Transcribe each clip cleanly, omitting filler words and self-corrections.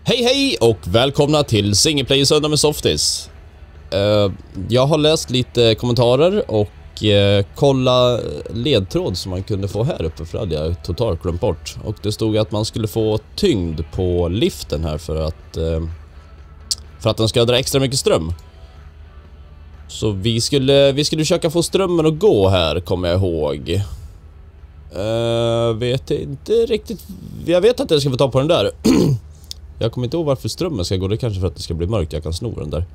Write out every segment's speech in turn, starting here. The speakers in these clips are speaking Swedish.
Hej och välkomna till Singleplayersöndag med Softis. Jag har läst lite kommentarer och kolla ledtråd som man kunde få här uppe, för det hade jag totalt glömt bort. Och det stod att man skulle få tyngd på Lyftern här för att den ska dra extra mycket ström. Så vi skulle försöka få strömmen att gå här, kommer jag ihåg. Vet inte riktigt. Jag vet att jag ska få ta på den där. Jag kommer inte ihåg varför strömmen ska gå. Det är kanske för att det ska bli mörkt. Jag kan sno den där.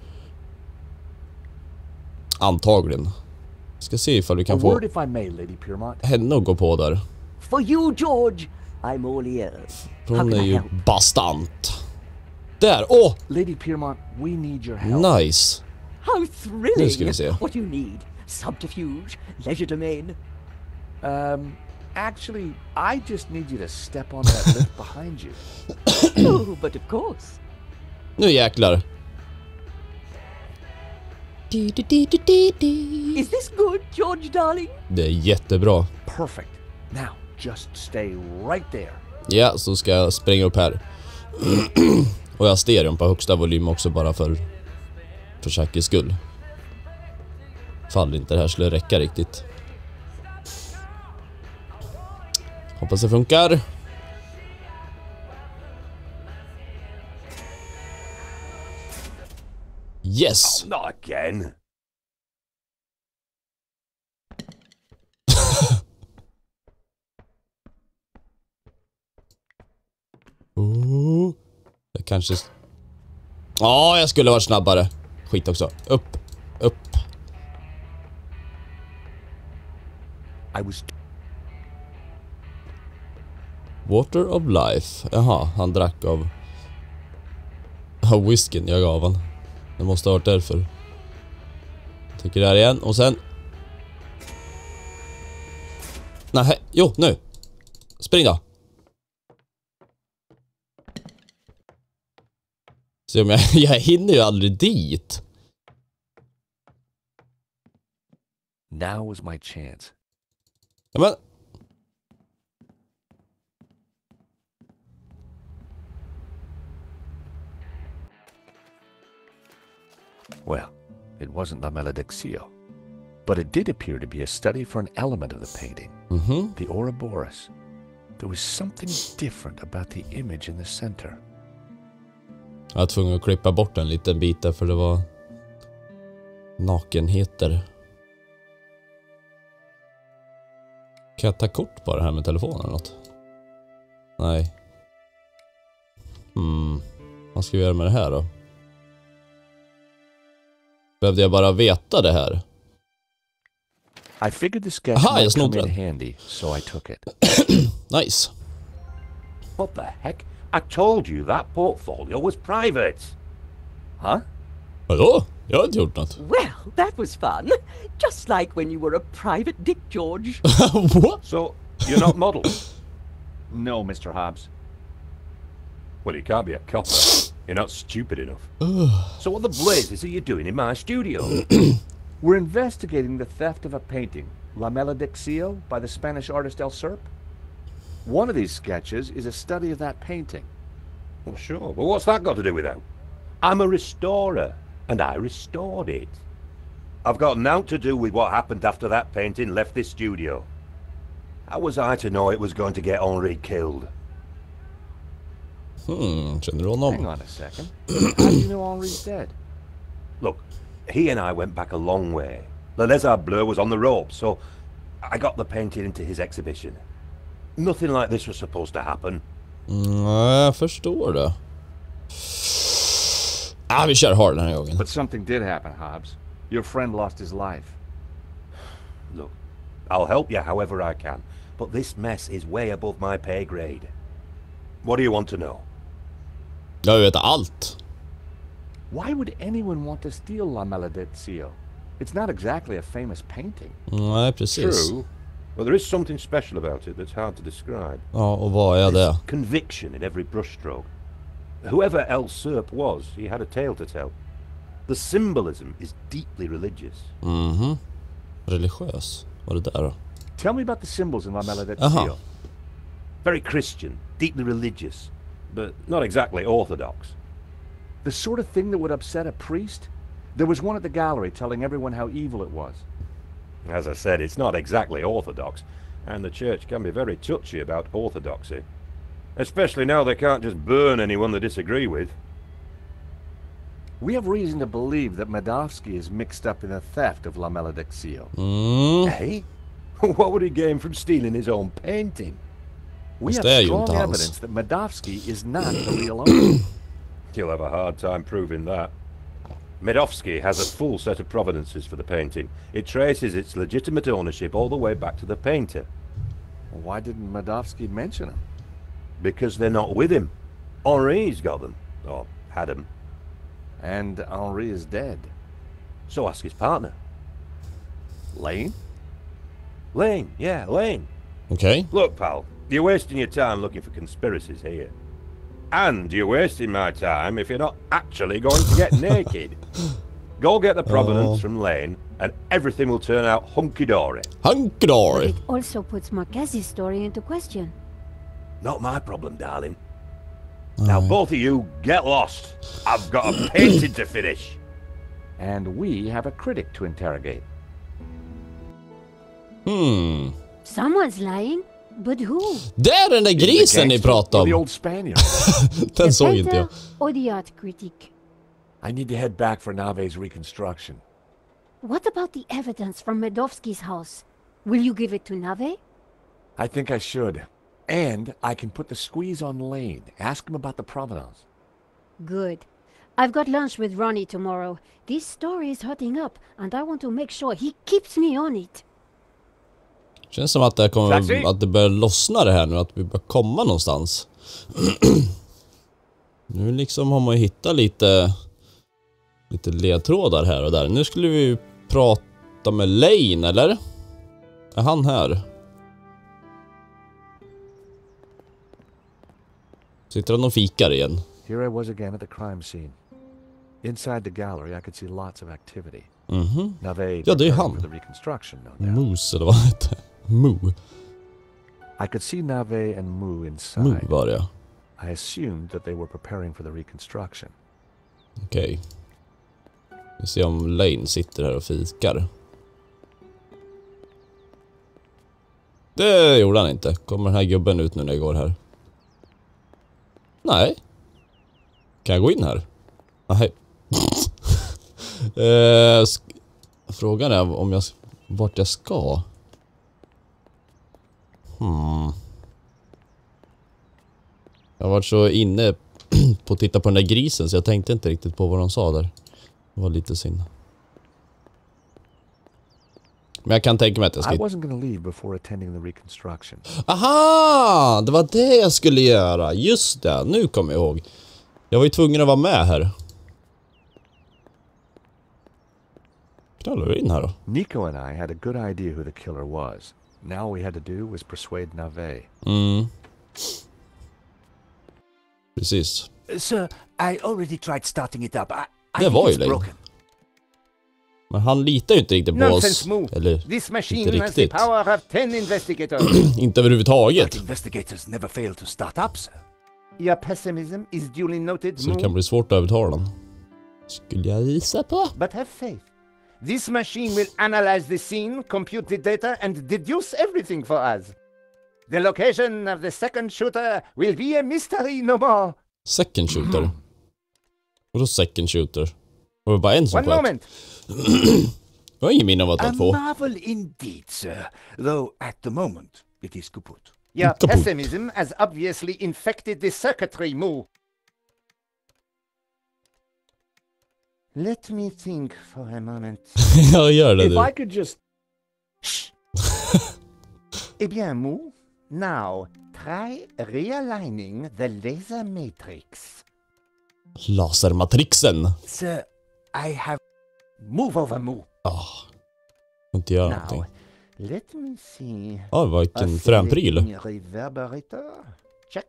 Antagligen. Ska se ifall vi kan få henne att gå på där. For you, George, I'm all ears. Hon är ju bastant. Där, åh! Lady Piermont, we need your help. Nice. How thrilling. Nu ska vi se. What you need? Subterfuge, legerdemain. Actually, I just need you to step on that lift behind you. Oh, but of course. Nu jäklar. Is this good, George, darling? Det är jättebra. Perfect. Now, just stay right there. Ja, så ska jag springa upp här. Och jag har stereon på högsta volym också, bara för säkerhets skull. Fall inte det här skulle räcka riktigt. Hoppas det funkar. Yes. Oh, not again. Jag kanske... Ja, jag skulle vara snabbare. Skit också. Upp. I was Water of life. Jaha, han drack av whiskyn jag gav han. Det måste ha varit därför. Jag tycker där igen. Och sen... Nej, jo, nu. Spring då. Se om jag hinner ju aldrig dit. Now was my chance. Ja, men... Well, it wasn't La Maledictio, but it did appear to be a study for an element of the painting, the Ouroboros. There was something different about the image in the center. Jag var tvungen att klippa bort en liten bit där, för det var nakenheter. Kan jag ta kort på det här med telefonen eller något? Nej. Vad ska vi göra med det här då? Behövde jag bara veta det här? I figured the sketch might come in handy, so I took it. Nice. What the heck? I told you that portfolio was private. Huh? Vadå? Jag har inte gjort något. Well, that was fun. Just like when you were a private dick, George. What? So, you're not models? No, Mr. Hobbs. Well, you can't be a copper. You're not stupid enough. So what the blazes are you doing in my studio? We're investigating the theft of a painting, La Maledictio, by the Spanish artist El Serp. One of these sketches is a study of that painting. Well, sure, but what's that got to do with that? I'm a restorer, and I restored it. I've got nought to do with what happened after that painting left this studio. How was I to know it was going to get Henri killed? Känner du honom? Hang on a second. How do you know Henri's dead? Look, he and I went back a long way. Le Lézard Bleu was on the ropes, so I got the painting into his exhibition. Nothing like this was supposed to happen. Jag förstår det. Vi kör hard den här gången. But something did happen, Hobbs. Your friend lost his life. Look, I'll help you however I can, but this mess is way above my pay grade. What do you want to know? Jag vet allt. Why would anyone want to steal La Maledictio? It's not exactly a famous painting. Nej, precis. True. Well, there is something special about it that's hard to describe. Ja, och vad är det? Conviction in every brushstroke. Whoever El Serp was, he had a tale to tell. The symbolism is deeply religious. Religiös? Vad är det där då? Tell me about the symbols in La Maledictio. Aha. Very Christian, deeply religious. but not exactly orthodox. The sort of thing that would upset a priest? There was one at the gallery telling everyone how evil it was. As I said, it's not exactly orthodox, and the church can be very touchy about orthodoxy. Especially now they can't just burn anyone they disagree with. We have reason to believe that Medovsky is mixed up in the theft of La Malediccio. Eh? What would he gain from stealing his own painting? We have strong evidence that Medovsky is not the real owner. You'll have a hard time proving that. Medovsky has a full set of provenances for the painting. It traces its legitimate ownership all the way back to the painter. Why didn't Medovsky mention them? Because they're not with him. Henri's got them. Or had them. And Henri is dead. So ask his partner. Lane? Lane, yeah, Lane. Okay. Look, pal, you're wasting your time looking for conspiracies here. And you're wasting my time if you're not actually going to get naked. Go get the provenance from Lane, and everything will turn out hunky-dory. Hunky-dory. It also puts Marquez's story into question. Not my problem, darling. Now, both of you, get lost. I've got a painting to finish. And we have a critic to interrogate. Someone's lying, but who? Det är den där grisen ni pratade The om. old Spaniard. Den såg inte jag. Or the art critic? I need to head back for Nave's reconstruction. What about the evidence from Medovsky's house? Will you give it to Nave? I think I should. And I can put the squeeze on Lane. Ask him about the provenance. Good. I've got lunch with Ronnie tomorrow. This story is hotting up, and I want to make sure he keeps me on it. Känns som att det kommer, att det börjar lossna det här nu, att vi börjar komma någonstans. Nu liksom har man ju hittat lite ledtrådar här och där. Nu skulle vi prata med Lane, eller? Är han här? Sitter han och fikar igen? Here I was again at the crime scene. Inside the gallery I could see lots of activity. Nave, ja, det är han. For the reconstruction, no doubt. Moose, eller vad heter det? Moo. I could see Nave and Moo inside. Moo var det, ja. I assumed that they were preparing for the reconstruction. Okej. Vi ser om Lane sitter här och fikar. Det gjorde han inte. Kommer den här gubben ut nu när jag går här? Nej. Kan jag gå in här? Nej. Frågan är om jag, vart jag ska. Jag har varit så inne på att titta på den där grisen så jag tänkte inte riktigt på vad de sa där. Det var lite synd. Men jag kan tänka mig att jag ska... I wasn't going to leave before attending the reconstruction. Aha! Det var det jag skulle göra. Just det, nu kommer jag ihåg. Jag var ju tvungen att vara med här. Knallar du in här då? Nico and I had a good idea who the killer was. Now all we had to do was persuade Nave. Precis. Sir, I already tried starting it up. I Det think var ju it's länge. broken. Men han litar ju inte riktigt på oss. Nonsense move. Eller This inte machine has the riktigt. power of 10 investigators. Inte överhuvudtaget. But investigators never fail to start up, sir. Your pessimism is duly noted, Så det kan Moo. bli svårt att övertala den. Skulle jag gissa på? But have faith. This machine will analyze the scene, compute the data, and deduce everything for us. The location of the second shooter will be a mystery no more. Second shooter? Vadå second shooter? Var det bara en som One sköt? moment. Jag har ingen minne av att det A var två. marvel indeed, sir. Though at the moment it is kaput. Your Kaput. pessimism has obviously infected the circuitry, Moo. Let me think for a moment. Jag gör det If du. I could just... Shh. Eh bien, Moo, now try realigning the laser matrix. Lasermatrixen. Sir, I have... Move over, Moo. Inte göra Now, någonting. let me see. Vilken frän pryl. Oscillating reverberator. Check.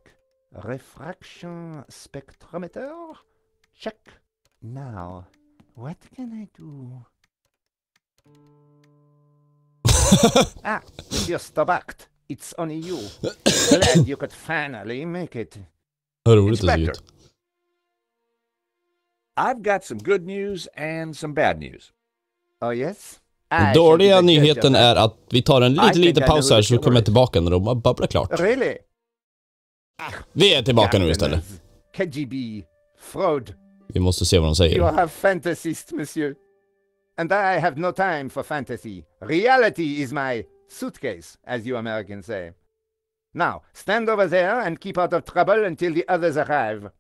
Refraction spectrometer. Check. Now, what can I do? You're stopped. It's only you. Glad you could finally make it. Vad roligt det ser Inspector, ut. I've got some good news and some bad news. Oh, yes? Den dåliga nyheten är att vi tar en liten paus här så kommer jag tillbaka när de babblar klart. Really? Vi är tillbaka nu istället. KGB. Fraud. Vi måste se vad de You säger. have fantasies, monsieur. And I have no time for fantasy. Reality is my suitcase, as you Americans say. Now, stand over there and keep out of trouble until the others arrive.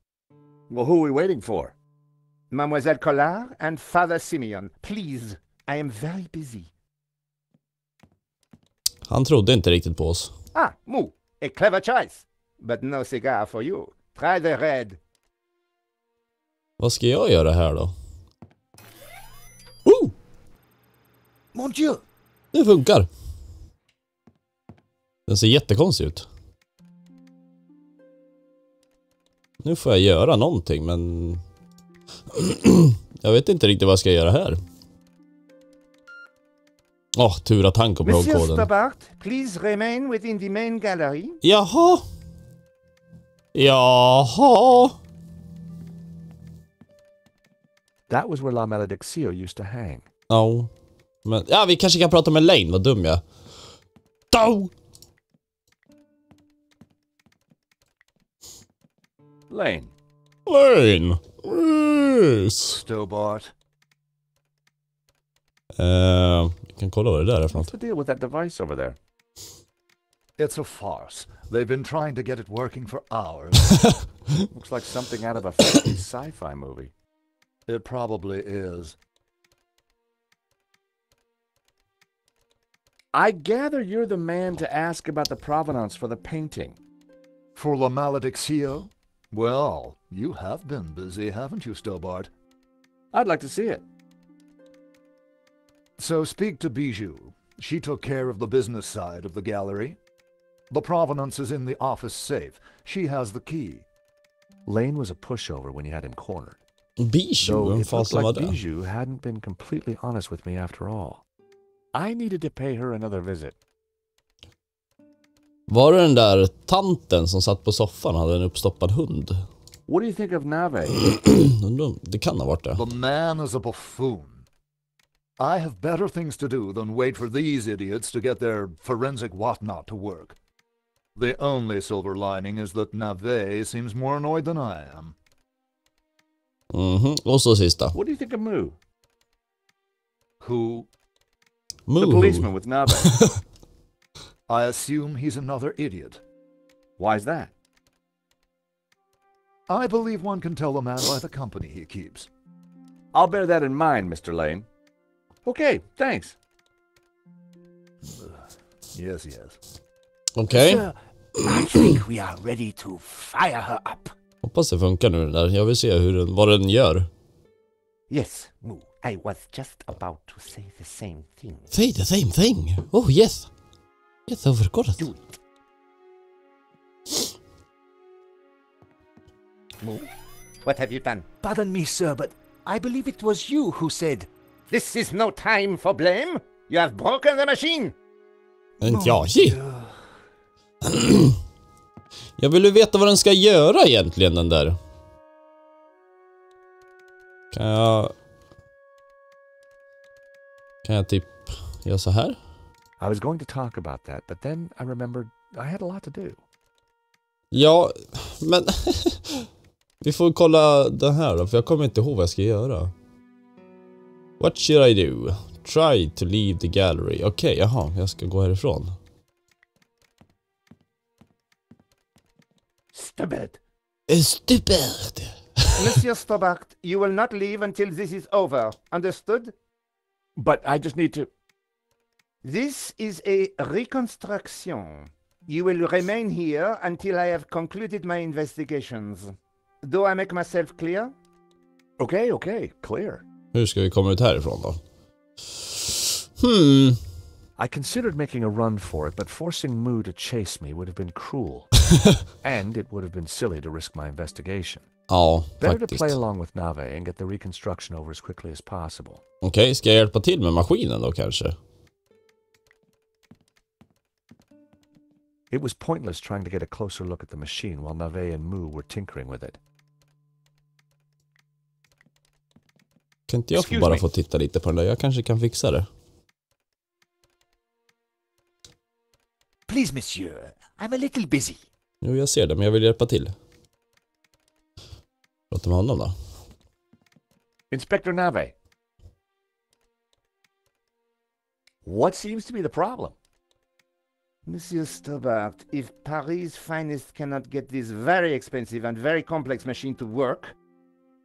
Well, who are we waiting for? Mademoiselle Collard and Father Simeon. Please, I am very busy. Han trodde inte riktigt på oss. Ah, Moo, a clever choice. But no cigar for you. Try the red. Vad ska jag göra här då? Mon Dieu! Det funkar. Den ser jättekonstig ut. Nu får jag göra någonting, men... jag vet inte riktigt vad jag ska göra här. Tur att han kommer ihåg Monsieur koden. Stobart, please remain within the main gallery. Jaha. That was where La Malediccio used to hang. Ja. Men, vi kanske kan prata med Lane, vad dum jag. Lane. Yes. Stobart. Vi kan kolla vad det där är för What's något. the deal with that device over there? It's a farce. They've been trying to get it working for hours. Looks like something out of a 50s sci-fi movie. It probably is. I gather you're the man to ask about the provenance for the painting. For La Malediccio? Well, you have been busy, haven't you, Stobart? I'd like to see it. So speak to Bijou. She took care of the business side of the gallery. The provenance is in the office safe. She has the key. Lane was a pushover when you had him cornered. Bijou, Though vem it fan looked som var like det? Bijou hadn't been completely honest with me after all. I needed to pay her another visit. Var det den där tanten som satt på soffan och hade en uppstoppad hund? What do you think of Nave? Det kan ha varit det. The man is a buffoon. I have better things to do than wait for these idiots to get their forensic whatnot to work. The only silver lining is that Nave seems more annoyed than I am. Och så sista. What do you think of Moo? Who? The policeman with Nave. I assume he's another idiot. Why's that? I believe one can tell a man by the company he keeps. I'll bear that in mind, Mr. Lane. Okay, thanks. Yes. Okej. Sir, I think we are ready to fire her up. Hoppas det funkar nu den där. Jag vill se vad den gör. Yes, Moo, I was just about to say the same thing. Say the same thing. Oh yes. Yes, of course. Do it. Moo, what have you done? Pardon me, sir, but I believe it was you who said... This is no time for blame. You have broken the machine. Jag vill ju veta vad den ska göra egentligen, den där. Kan jag typ göra så här? I was going to talk about that, but then I remembered I had a lot to do. Ja, men vi får kolla den här då, för jag kommer inte ihåg vad jag ska göra. What should I do? Try to leave the gallery. Okej, jaha, jag ska gå härifrån. Stupid. Stupid. Monsieur Stobart, you will not leave until this is over. Understood? But I just need to... This is a reconstruction. You will remain here until I have concluded my investigations. Do I make myself clear? Okay, clear. Hur ska vi komma ut härifrån då? I considered making a run for it, but forcing Moo to chase me would have been cruel. And it would have been silly to risk my investigation. Ja, Better to faktiskt. play along with Nave and get the reconstruction over as quickly as possible. Okej, ska jag hjälpa till med maskinen då kanske? It was pointless trying to get a closer look at the machine while Nave and Mu were tinkering with it. Kan inte jag bara få titta lite på den där? Jag kanske kan fixa det. Please, monsieur. I'm a little busy. Jo, jag ser det, men jag vill hjälpa till. Prata med honom då. Inspector Nave. What seems to be the problem? Monsieur Stobart, if Paris' finest cannot get this very expensive and very complex machine to work,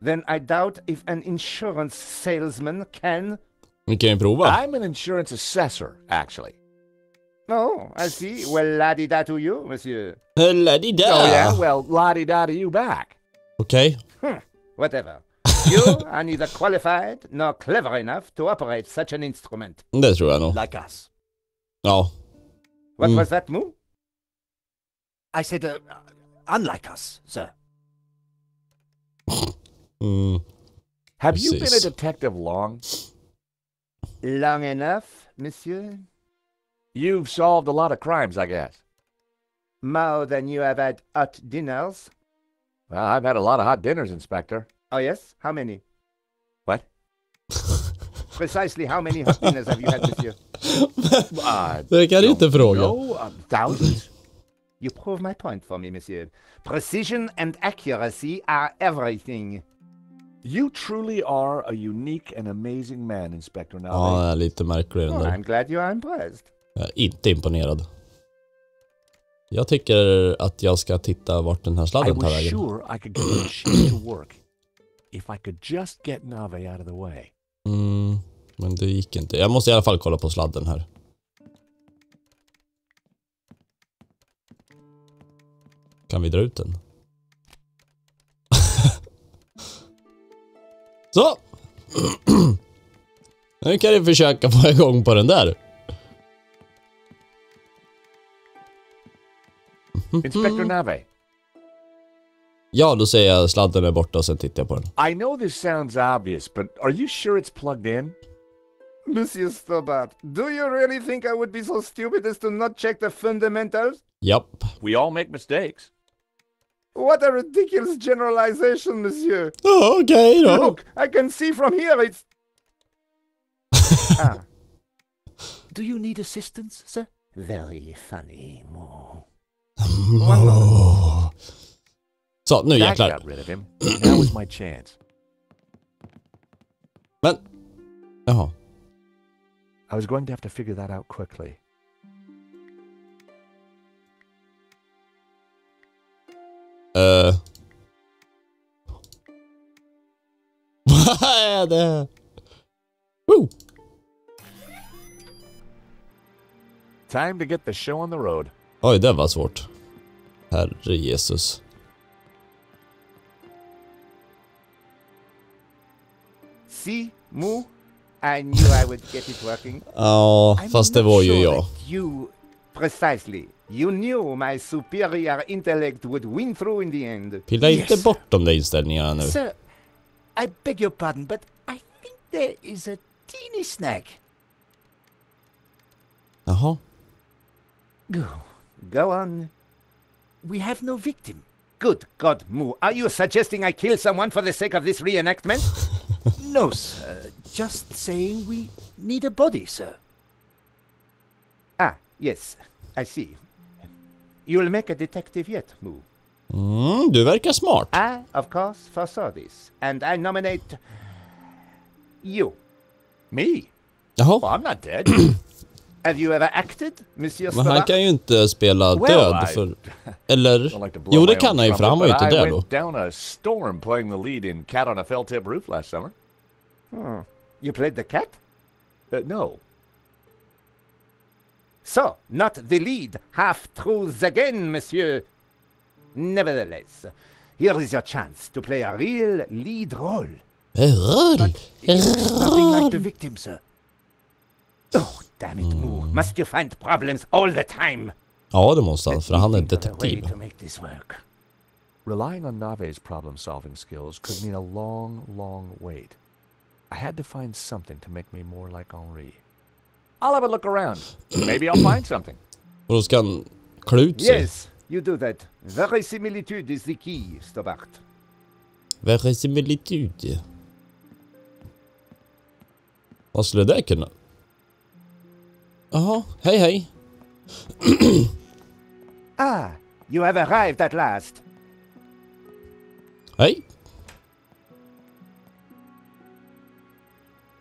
then I doubt if an insurance salesman can... Vi kan ju prova. I'm an insurance assessor, actually. Oh, I see. Well, la-di-da to you, monsieur. La-di-da. Oh, yeah? Well, la-di-da to you back. Okej. Whatever. You are neither qualified nor clever enough to operate such an instrument. Det tror jag nog. Like us. Ja. What was that, Mu? I said, unlike us, sir. Have you been a Precis. detective long? Long enough, monsieur? You've solved a lot of crimes, I guess. More than you have had hot dinners? Well, I've had a lot of hot dinners, Inspector. Oh, yes? How many? What? Precisely how many hot dinners have you had, monsieur? Det kan du inte fråga. No, thousands. You prove my point for me, monsieur. Precision and accuracy are everything. You truly are a unique and amazing man, Inspector Nave. Ja, jag är lite märklig den Oh, där. I'm glad you are impressed. Jag är inte imponerad. Jag tycker att jag ska titta vart den här I sladden tar was vägen. sure I could get the machine to work if I could just get Nave out of the way. Men det gick inte. Jag måste i alla fall kolla på sladden här. Kan vi dra ut den? Så! Nu kan vi försöka få igång på den där. Inspector Nave. Ja, då säger jag sladden är borta och sen tittar jag på den. I know this sounds obvious, but are you sure it's plugged in? Monsieur Stobart, do you really think I would be so stupid as to not check the fundamentals? Japp. We all make mistakes. What a ridiculous generalization, monsieur. Ja, okej då. Look, I can see from here it's... Do you need assistance, sir? Very funny, Mo. Så, nu That jäklar. got rid of him. Now was my chance. Men... Jaha. I was going to have to figure that out quickly. Vad är det? Woo! Time to get the show on the road. Oj, det var svårt. Herre Jesus. See, Mu? I knew I would get it working. Ja, I'm fast det not var ju sure jag. that you... Precisely. You knew my superior intellect would win through in the end. Pilla inte bort de där inställningarna nu. Sir, I beg your pardon, but I think there is a teeny snag. Jaha. Go on. We have no victim. Good God, Mu. Are you suggesting I kill someone for the sake of this reenactment? No, sir. Just saying we need a body, sir. Ah, yes. I see. You'll make a detective yet, Mu. Du verkar smart. I, of course, foresaw this. And I nominate... you. Me? Jaha. Well, I'm not dead. Have you ever acted, Monsieur Men han Stobart? kan ju inte spela Well, död för... Eller... Don't like to blow Jo, my det own kan han ju, för trumpet, han var ju but inte I död då. went down a storm playing the lead in Cat on a Felt-Tip Roof last summer. You played the cat? No. So, not the lead. Half-truths again, monsieur. Nevertheless, here is your chance to play a real lead role. Nothing like the victim, sir. Oh, damn it, Mu. Must you find problems all the time? Ja, det måste han, för han är Think of a way detektiv. to make this work. Relying on Nave's problem-solving skills could mean a long, long wait. I had to find something to make me more like Henri. I'll have a look around. Maybe I'll find something. Och då ska han klä ut sig. Yes, you do that. Verisimilitude is the key, Stobart. Verisimilitude. Vad skulle det kunna? Jaha, hej. Ah, you have arrived at last. Hej.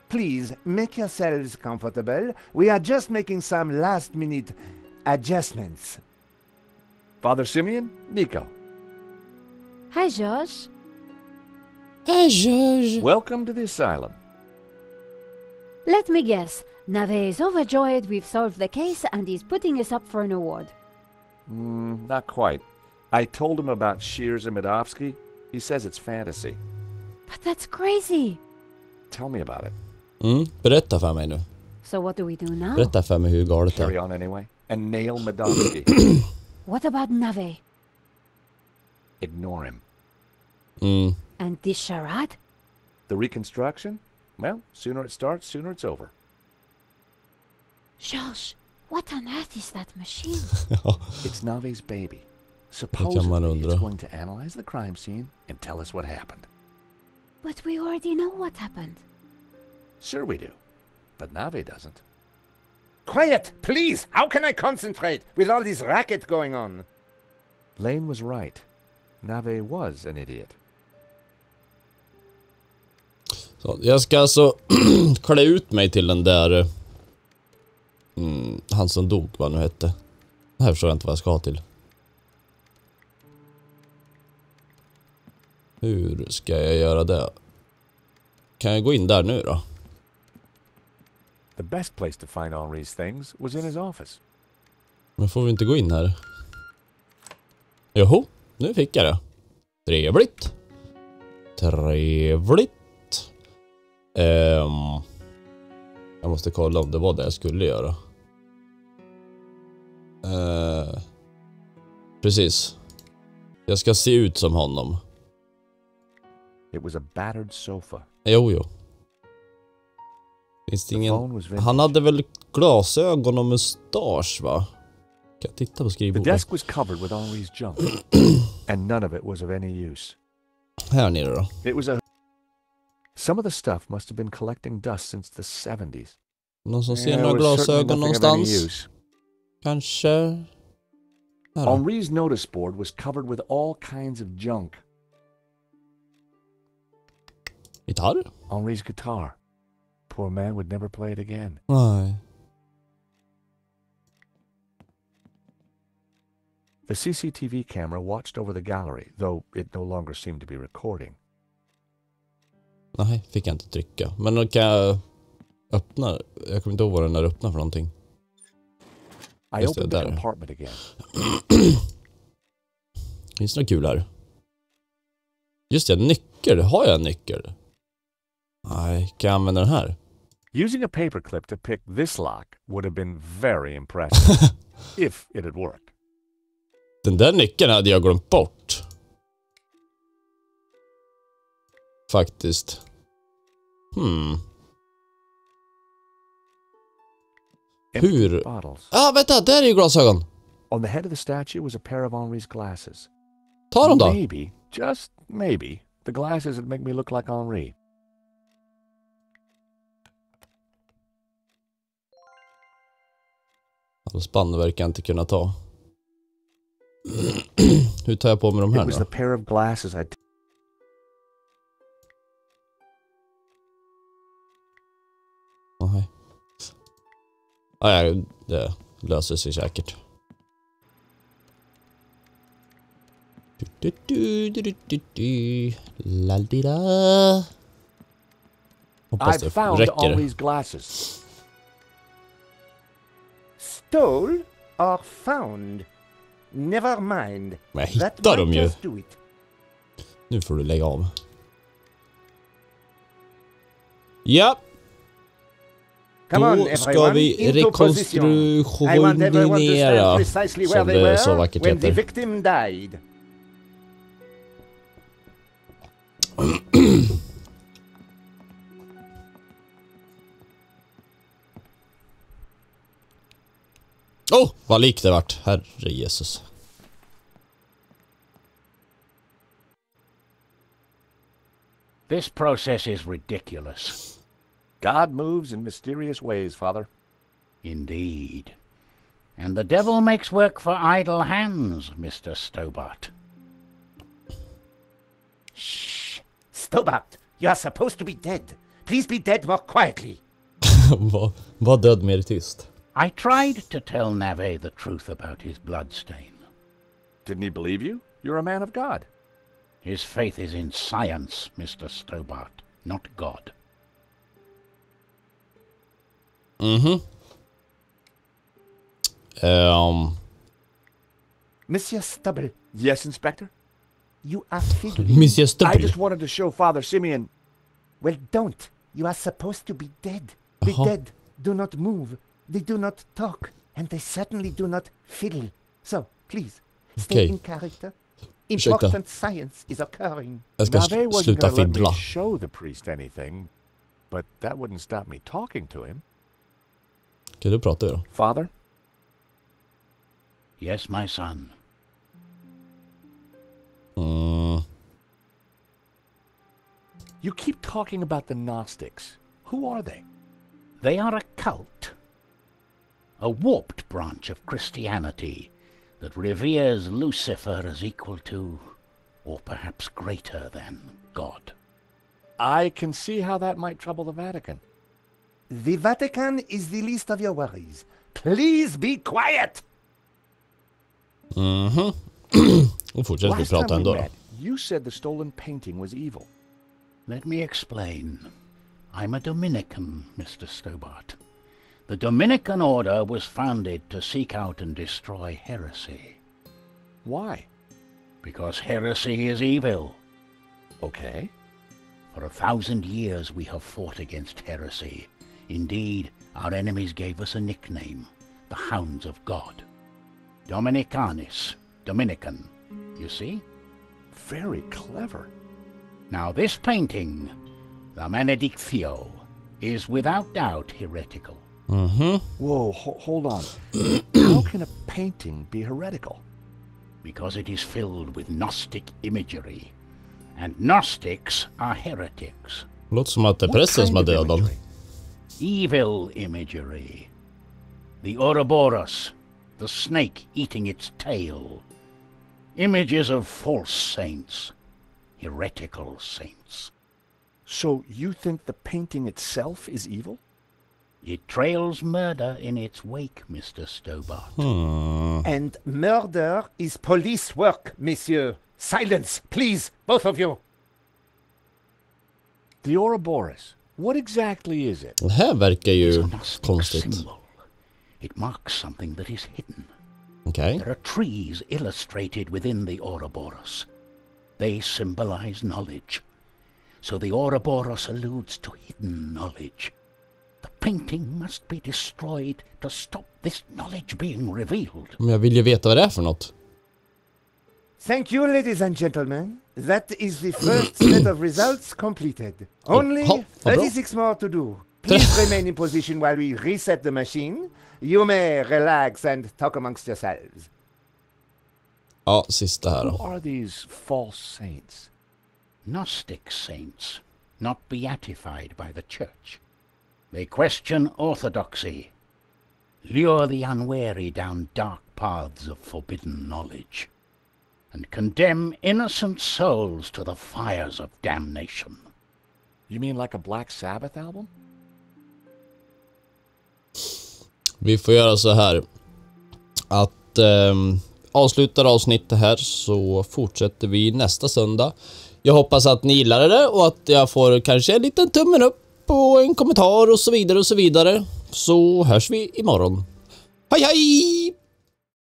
Please, make yourselves comfortable. We are just making some last-minute adjustments. Father Simeon, Nico. Hi, Josh. Hej, George. Welcome to the asylum. Let me guess. Nave is overjoyed we've solved the case and he's putting us up for an award. Not quite. I told him about Shears and Medovsky. He says it's fantasy. But that's crazy. Tell me about it. Berätta för mig nu. So what do we do now? Berätta för mig hur galet det Carry är. on anyway. And nail Medovsky. What about Nave? Ignore him. And this charade? The reconstruction? Well, sooner it starts, sooner it's over. Josh, what on earth is that machine? It's Nave's baby. Supposedly man it's undra. going to analyze the crime scene and tell us what happened. But we already know what happened. Sure we do. But Nave doesn't. Quiet, please! How can I concentrate with all this racket going on? Lane was right. Nave was an idiot. Så, jag ska alltså klä ut mig till den där han som dog, vad nu hette. Det här förstår jag inte vad jag ska ha till. Hur ska jag göra det? Kan jag gå in där nu då? The best place to find Henri's things was in his office. Men får vi inte gå in här? Joho, nu fick jag det. Trevligt. Jag måste kolla om det var det jag skulle göra. Precis. Jag ska se ut som honom. It was a battered sofa. Jo. Finns det ingen... Han hade väl glasögon och mustasch, va? Kan jag titta på The skrivbordet? desk was covered with Henri's junk. And none of it was of any use. Här nere då. It was a... Some of the stuff must have been collecting dust since the 70s. Någon som ser Yeah, några it was certainly glasögon nothing of any någonstans? use. Kanske... Här då. Henri's notice board was covered with all kinds of junk. Gitarr? Henri's guitar. Poor man would never play it again. Nej. The CCTV camera watched over the gallery, though it no longer seemed to be recording. Nej, fick jag inte trycka. Men då kan jag öppna... Jag kommer inte ihåg vad den där öppnar för någonting. I Just det, opened the där. compartment again. Finns det något kul här? Just det, nyckel. Har jag en nyckel? Nej, kan jag använda den här? Using a paperclip to pick this lock would have been very impressive. If it had worked. Den där nyckeln hade jag glömt bort. Faktiskt. Hur? Bottles. Vänta, där är ju glasögon. On the head of the statue was a pair of Henri's glasses. Ta dem då. Maybe, just maybe, the glasses would make me look like Henri. Spann verkar jag inte kunna ta. Hur tar jag på mig de här It was då? the pair of glasses I... Nej. Nej, det löser sig säkert. Laldi-da. Hoppas I det found räcker. Henri's glasses. Stole or found? Never mind. Men jag That hittar might dem ju. just do it. Nu får du lägga av. Ja. Come on, Då everyone, ska vi into position. I want everyone to stand rekonstruera precisely where som they det så were vackert when the heter. victim died. Oh! Vad likt det vart, herre Jesus. This process is ridiculous. God moves in mysterious ways, Father. Indeed. And the devil makes work for idle hands, Mr. Stobart. Shh! Stobart, you are supposed to be dead. Please be dead more quietly. Var död mer tyst. I tried to tell Nave the truth about his bloodstain. Didn't he believe you? You're a man of God. His faith is in science, Mr. Stobart, not God. Monsieur Stubble, Yes, Inspector? you are fiddling. Monsieur I Stubble. just wanted to show Father Simeon. Well, don't. You are supposed to be dead. The dead do not move. They do not talk. And they certainly do not fiddle. So, please, stay Okay. in character. Ursäkta. Important science is occurring. Jag ska Nave wasn't sluta gonna let me fiddla. show the priest anything, but that wouldn't stop me talking to him. Kan du prata då? Father? Yes, my son. You keep talking about the Gnostics. Who are they? They are a cult. A warped branch of Christianity that reveres Lucifer as equal to, or perhaps greater than, God. I can see how that might trouble the Vatican. The Vatican is the least of your worries. Please be quiet! Och fortsätter vi Last time prata we ändå. met, you said the stolen painting was evil. Let me explain. I'm a Dominican, Mr. Stobart. The Dominican order was founded to seek out and destroy heresy. Why? Because heresy is evil. Okay. For 1,000 years we have fought against heresy. Indeed, our enemies gave us a nickname, the Hounds of God. Dominicanis, Dominican, you see? Very clever. Now this painting, the Benedictio, is without doubt heretical. Whoa, hold on. How can a painting be heretical? Because it is filled with Gnostic imagery. And Gnostics are heretics. Låter som att det är prästen som har dödat dem. Evil imagery. The Ouroboros, the snake eating its tail. Images of false saints, heretical saints. So you think the painting itself is evil? It trails murder in its wake, Mr. Stobart. And murder is police work, monsieur. Silence, please, both of you. The Ouroboros. What exactly is it? Det här verkar It's ju a Gnostic konstigt. symbol. It marks something that is hidden. Okej. There are trees illustrated within the Ouroboros. They symbolize knowledge. So the Ouroboros alludes to hidden knowledge. The painting must be destroyed to stop this knowledge being revealed. Men jag vill ju veta vad det är för något. Thank you, ladies and gentlemen. That is the first set of results completed. Only Oh, bra. 36 more to do. Please remain in position while we reset the machine. You may relax and talk amongst yourselves. Ja, sista här Who då. are these false saints? Gnostic saints, not beatified by the church. They question orthodoxy, lure the unwary down dark paths of forbidden knowledge, and condemn innocent souls to the fires of damnation. You mean like a Black Sabbath album? Vi får göra så här att avslutar avsnittet här, så fortsätter vi nästa söndag. Jag hoppas att ni gillade det och att jag får kanske en liten tummen upp och en kommentar och så vidare och så vidare. Så hörs vi imorgon. Hej hej!